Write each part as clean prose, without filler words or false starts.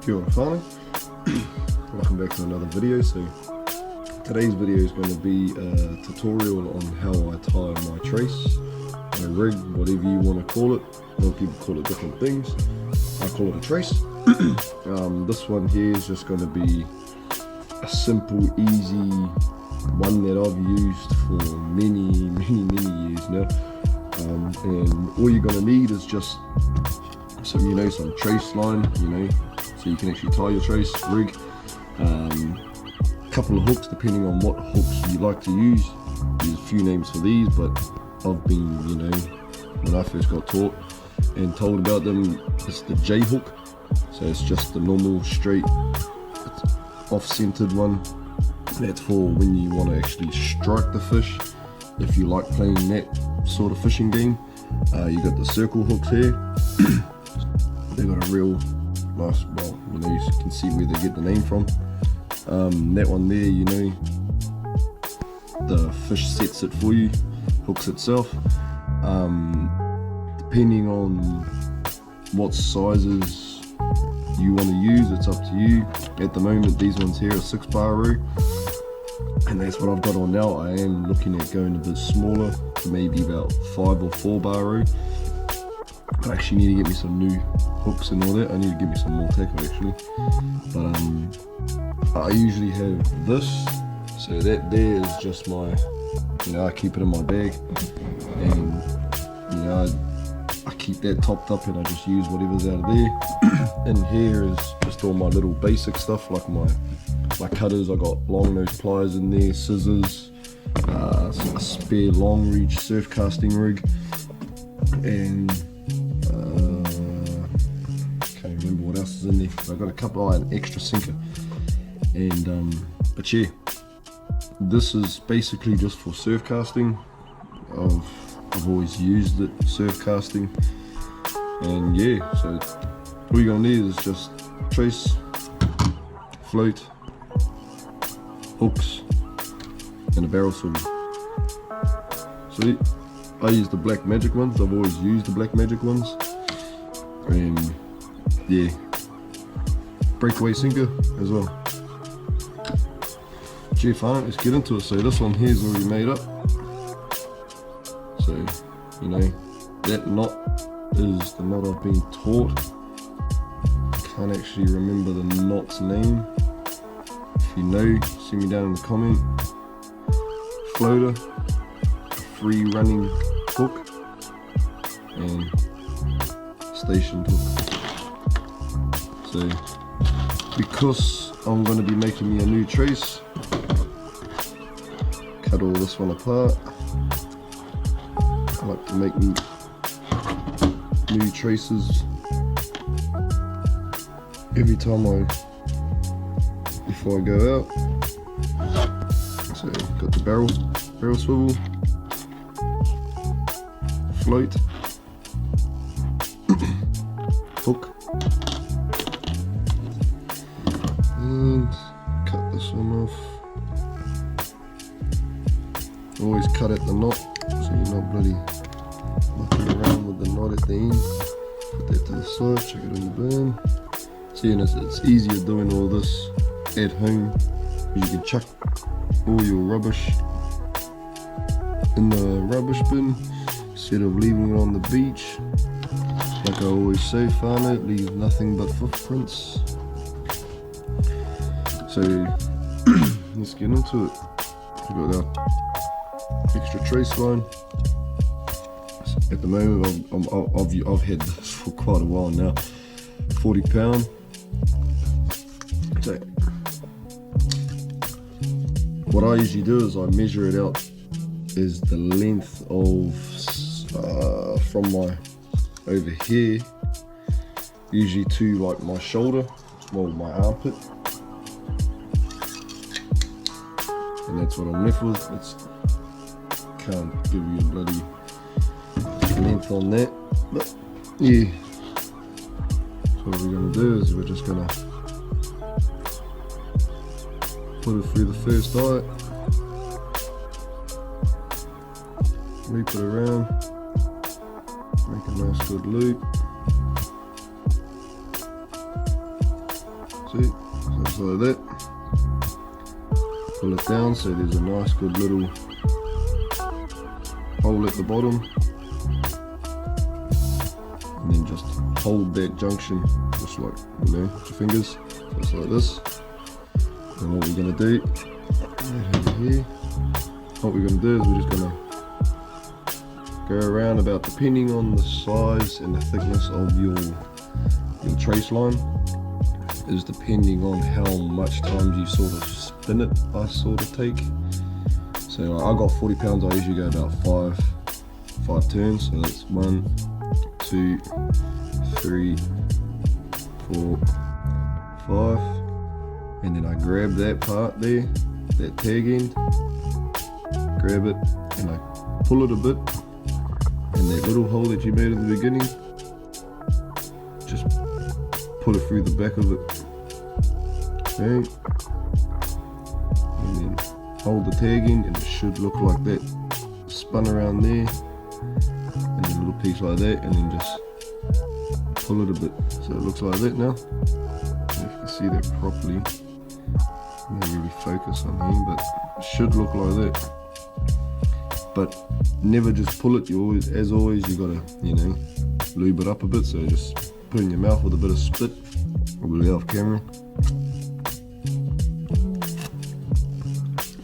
Kia ora whanau. Welcome back to another video. So today's video is going to be a tutorial on how I tie my trace, my rig, whatever you want to call it. A lot of people call it different things. I call it a trace. This one here is just going to be a simple, easy one that I've used for many years now. And all you're going to need is just some trace line, so you can actually tie your trace rig. Couple of hooks, depending on what hooks you like to use. There's a few names for these, but I've been, when I first got taught and told about them, it's the J hook. So it's just the normal straight off-centered one. That's for when you want to actually strike the fish. If you like playing that sort of fishing game, you got the circle hooks here. They got a real nice, you can see where they get the name from. That one there, the fish sets it for you, hooks itself. Depending on what sizes you want to use, it's up to you. At the moment, these ones here are 6 bar, and that's what I've got on now. I am looking at going a bit smaller, maybe about 5 or 4 bar. I actually need to get me some new hooks and all that. I need to get me some more tackle actually. But I usually have this. So that there is just my, I keep it in my bag, and I keep that topped up and I just use whatever's out of there. And here is just all my little basic stuff, like my cutters. I got long nose pliers in there, scissors, a spare long reach surf casting rig, and can't remember what else is in there. I've got a couple, an extra sinker, and but yeah, this is basically just for surf casting. I've always used it surf casting, and yeah, so all you're gonna need is just trace, float, hooks, and a barrel swivel. So I use the black magic ones. I've always used the black magic ones, and yeah, breakaway sinker as well. Gee, fine, let's get into it. So this one here is already made up. So that knot is the knot I've been taught. Can't actually remember the knot's name. If you know, send me down in the comment. Floater, free running hook, and stationed hook. So because I'm going to be making me a new trace, cut all this one apart. I like to make new traces every time before I go out. So got the barrel swivel, float, hook, and cut this one off. Always cut at the knot, so you're not bloody mucking around with the knot at the end. Put that to the side, chuck it in the bin. See, and it's easier doing all this at home. You can chuck all your rubbish in the rubbish bin instead of leaving it on the beach. Like I always say, whanau, leave nothing but footprints. So let's get into it. We've got our extra trace line. At the moment, I've had this for quite a while now. 40 pound. So what I usually do is I measure it out is the length of from my over here, usually to like my shoulder, well, my armpit, and that's what I'm left with. Can't give you a bloody length on that, but yeah. So what we're going to do is we're just going to put it through the first eye, loop it around, make a nice good loop, See, so it's like that. Pull it down so there's a nice good little hole at the bottom, and then just hold that junction just like, with your fingers, just like this. And what we're going to do over here, what we're going to do is we're just going to go around about, depending on the size and the thickness of your trace line, is depending on how much times you sort of spin it. I sort of take, so I got 40 pounds, I usually go about five turns, so that's 1, 2, 3, 4, 5, and then I grab that part there, that tag end, grab it and I pull it a bit, and that little hole that you made at the beginning, just put it through the back of it, okay, and then hold the tag end, and it should look like that, spun around there, and then a little piece like that, and then just pull it a bit, so it looks like that now. If you can see that properly, I'm not really focus on here, but it should look like that. But never just pull it. You always, as always, you gotta, lube it up a bit. So just put it in your mouth with a bit of spit. I'll be off camera.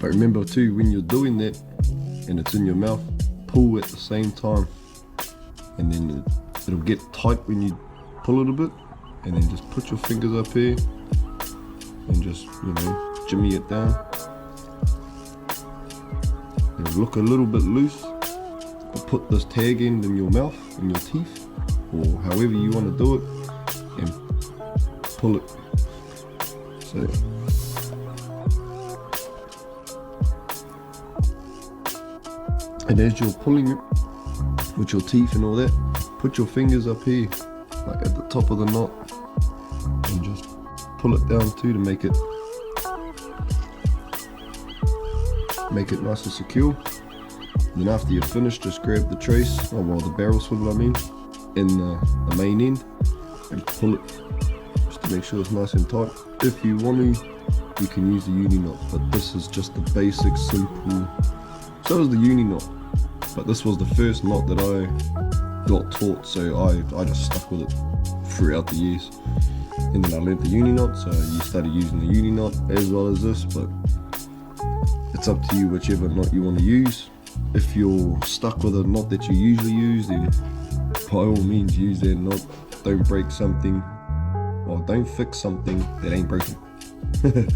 But remember too, when you're doing that and it's in your mouth, pull at the same time, and then it'll get tight when you pull it a bit, and then just put your fingers up here and just, jimmy it down. It'll look a little bit loose, but put this tag end in your mouth, in your teeth, or however you want to do it, and pull it. So and as you're pulling it with your teeth and all that, put your fingers up here, like at the top of the knot, and just pull it down too to make it nice and secure. And then after you're finished, just grab the trace, the barrel swivel in the main end, and pull it just to make sure it's nice and tight. If you want to, you can use the uni knot, but this is just the basic simple. So is the uni knot, but this was the first knot that I got taught, so I just stuck with it throughout the years. And then I learned the uni knot, so you started using the uni knot as well as this, but it's up to you whichever knot you want to use. If you're stuck with a knot that you usually use, then by all means use that knot. Don't break something, or don't fix something that ain't broken. But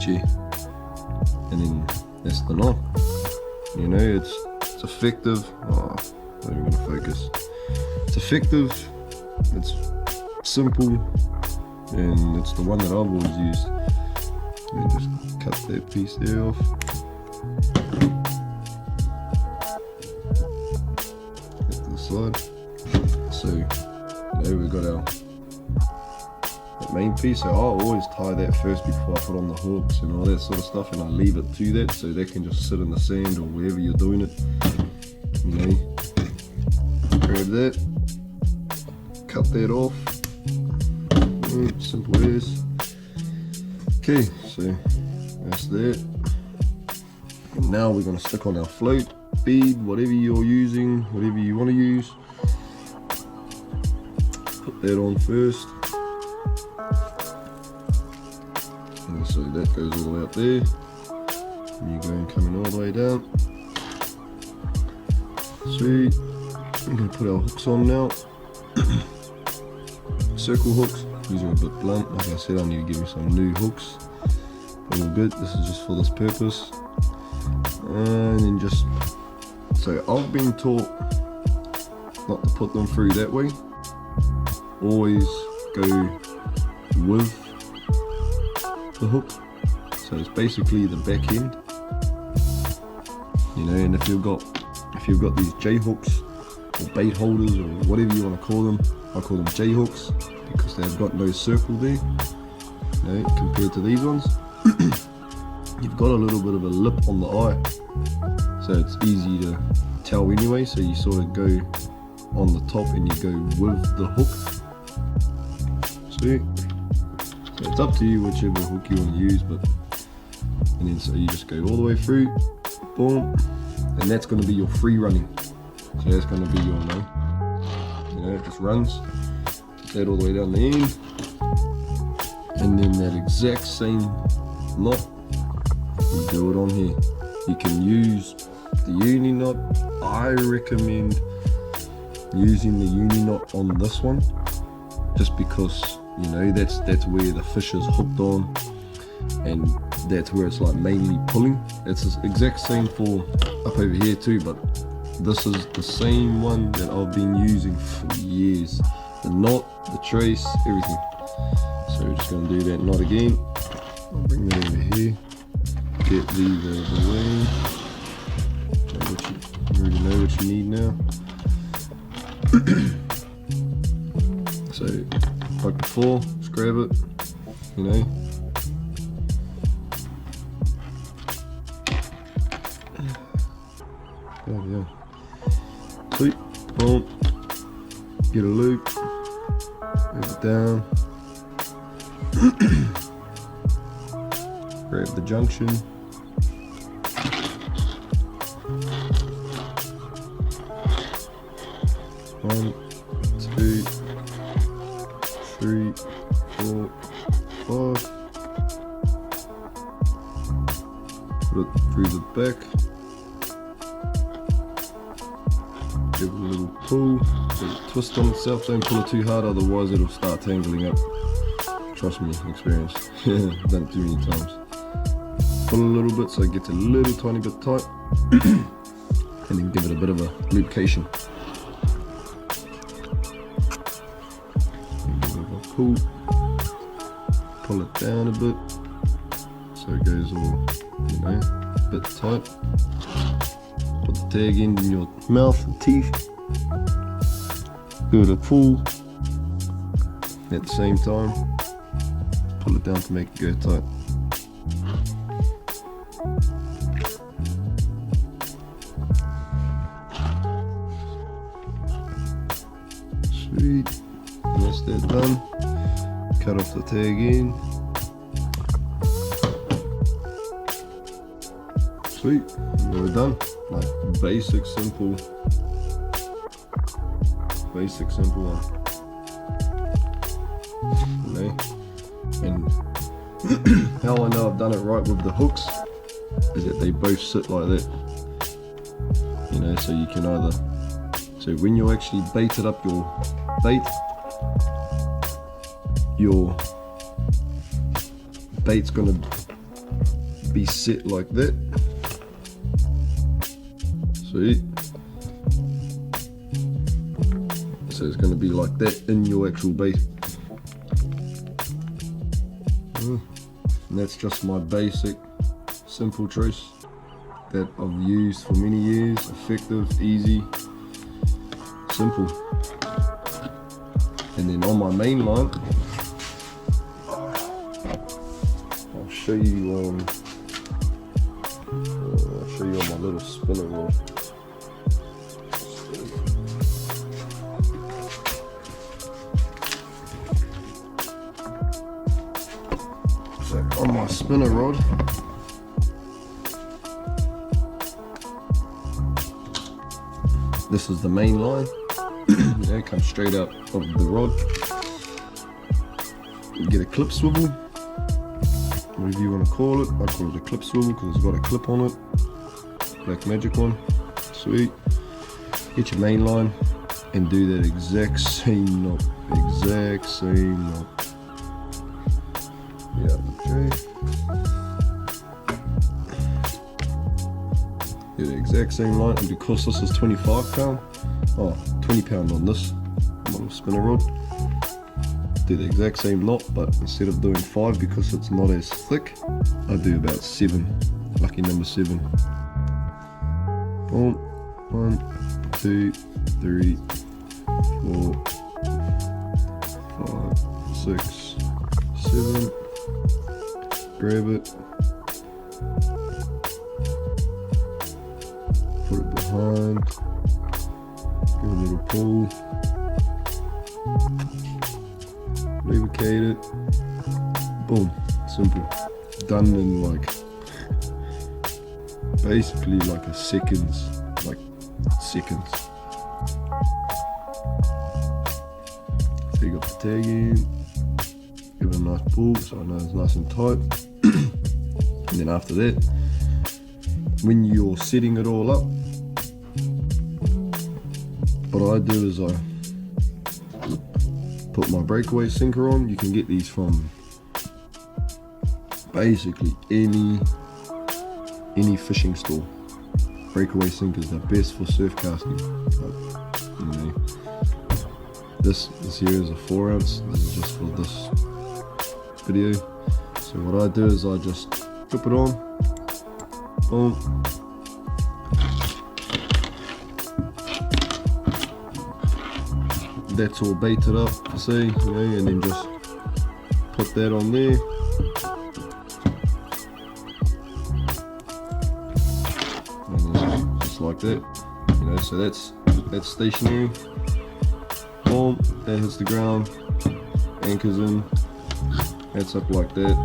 yeah, and then that's the knot. It's effective. Oh, not even gonna focus. It's effective, it's simple, and it's the one that I've always used. And just cut that piece there off. Get to the side. So we've got our main piece. So I always tie that first before I put on the hooks and all that sort of stuff, and I leave it to that so they can just sit in the sand or wherever you're doing it. Grab that, cut that off. Simple as. Okay, so that's that. And now we're going to stick on our float, bead, whatever you're using, whatever you want to use. Put that on first. And so that goes all the way up there. And you're going coming all the way down. Sweet. I'm going to put our hooks on now. Circle hooks. These are a bit blunt. Like I said, I need to give me some new hooks. But all good. This is just for this purpose. And then just, so I've been taught not to put them through that way. Always go with the hook. So it's basically the back end. And if you've got these J hooks or bait holders or whatever you want to call them, I call them J hooks because they've got no circle there, compared to these ones. You've got a little bit of a lip on the eye, so it's easy to tell anyway. So you sort of go on the top and you go with the hook. So Sweet. So it's up to you whichever hook you want to use, but and then so you just go all the way through, boom, and that's going to be your free running. So that's going to be your it just runs. That all the way down the end, and then that exact same knot, you do it on here. You can use the uni knot. I recommend using the uni knot on this one, just because that's where the fish is hooked on, and that's where it's like mainly pulling. It's the exact same for up over here too, but this is the same one that I've been using for years. The knot, the trace, everything. So we're just going to do that knot again. I'll bring that over here. Get these out of the way. You already know what you need now. So, like before, just grab it, There we go. Sweet, boom. Get a loop, move it down, grab the junction, one, two, three, four, five, put it through the back, give it a little pull. Twist on itself, don't pull it too hard, otherwise it'll start tangling up. Trust me, experience. Done it too many times. Pull a little bit so it gets a little tiny bit tight, and then give it a bit of a lubrication. Give it a pull it down a bit, so it goes all, a bit tight. Put the tag end in your mouth and teeth. Give it a pull. At the same time, pull it down to make it go tight. Sweet. Once that's done, cut off the tag end. Sweet. We're done. Like basic, simple one. And how I know I've done it right with the hooks is that they both sit like that. So you can either, so when you actually baited up your bait, your bait's gonna be set like that. See? So it's going to be like that in your actual bait. And that's just my basic, simple trace that I've used for many years. Effective, easy, simple. And then on my main line, I'll show you on my little spinner rod. So on my spinner rod, this is the main line. It comes straight out of the rod. You get a clip swivel, whatever you want to call it. I call it a clip swivel because it's got a clip on it. Black magic one. Sweet. Get your main line and do that exact same knot. Yeah, okay. Do the exact same line, and because this is 25 pound, 20 pound on this little spinner rod, do the exact same knot, but instead of doing 5 because it's not as thick, I do about 7. Lucky number 7. Boom. 1, 2, 3, 4, 5, 6, 7. Grab it. Put it behind. Give it a little pull. lubricate it, boom, simple. Done in like basically like a seconds. Take up the tag in, give it a nice pull so I know it's nice and tight. And then after that, when you're setting it all up, what I do is I put my breakaway sinker on. You can get these from basically any fishing store. Breakaway sinkers, they're best for surf casting. But, you know, this here is a 4 ounce. This is just for this video. So what I do is I just clip it on, boom. That's all baited up, you see, you know, and then just put that on there. And then just like that, you know, so that's stationary. Boom, that hits the ground, anchors in, that's up like that,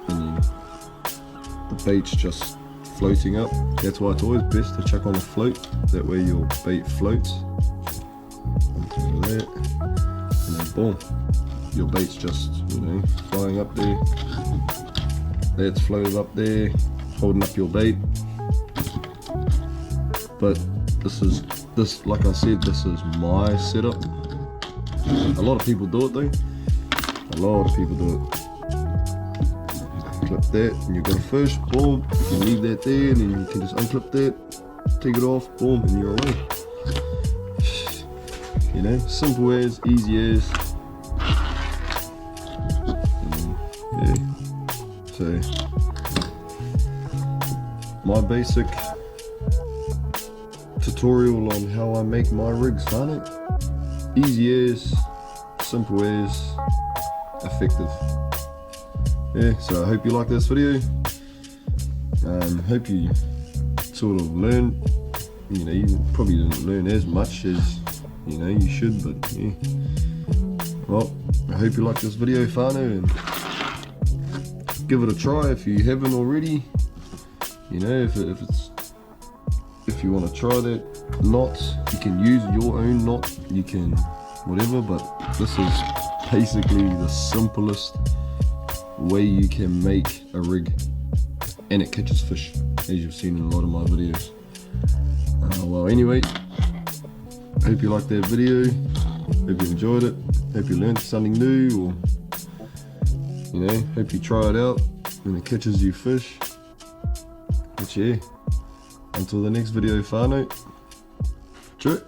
and then the bait's just floating up. That's why it's always best to chuck on a float, that way your bait floats. That, and then boom, your bait's just, you know, flying up there. That's floated up there, holding up your bait. But this, like I said, this is my setup. A lot of people do it though. A lot of people do it. Clip that, and you've got a fish. Boom, you can leave that there, and then you can just unclip that, take it off, boom, and you're away. You know, simple as, easy as. Yeah. So, my basic tutorial on how I make my rigs, whanau. Easy as, simple as, effective. Yeah, so I hope you like this video. Hope you sort of learned. You know, you probably didn't learn as much as, you know, you should, but yeah. Well, I hope you like this video, whanau, and give it a try if you haven't already. You know, if you want to try that knot, you can use your own knot, you can whatever, but this is basically the simplest way you can make a rig, and it catches fish, as you've seen in a lot of my videos. Well, anyway, hope you liked that video, hope you enjoyed it, hope you learned something new, or, you know, hope you try it out and it catches you fish. But yeah, until the next video, whanau. True.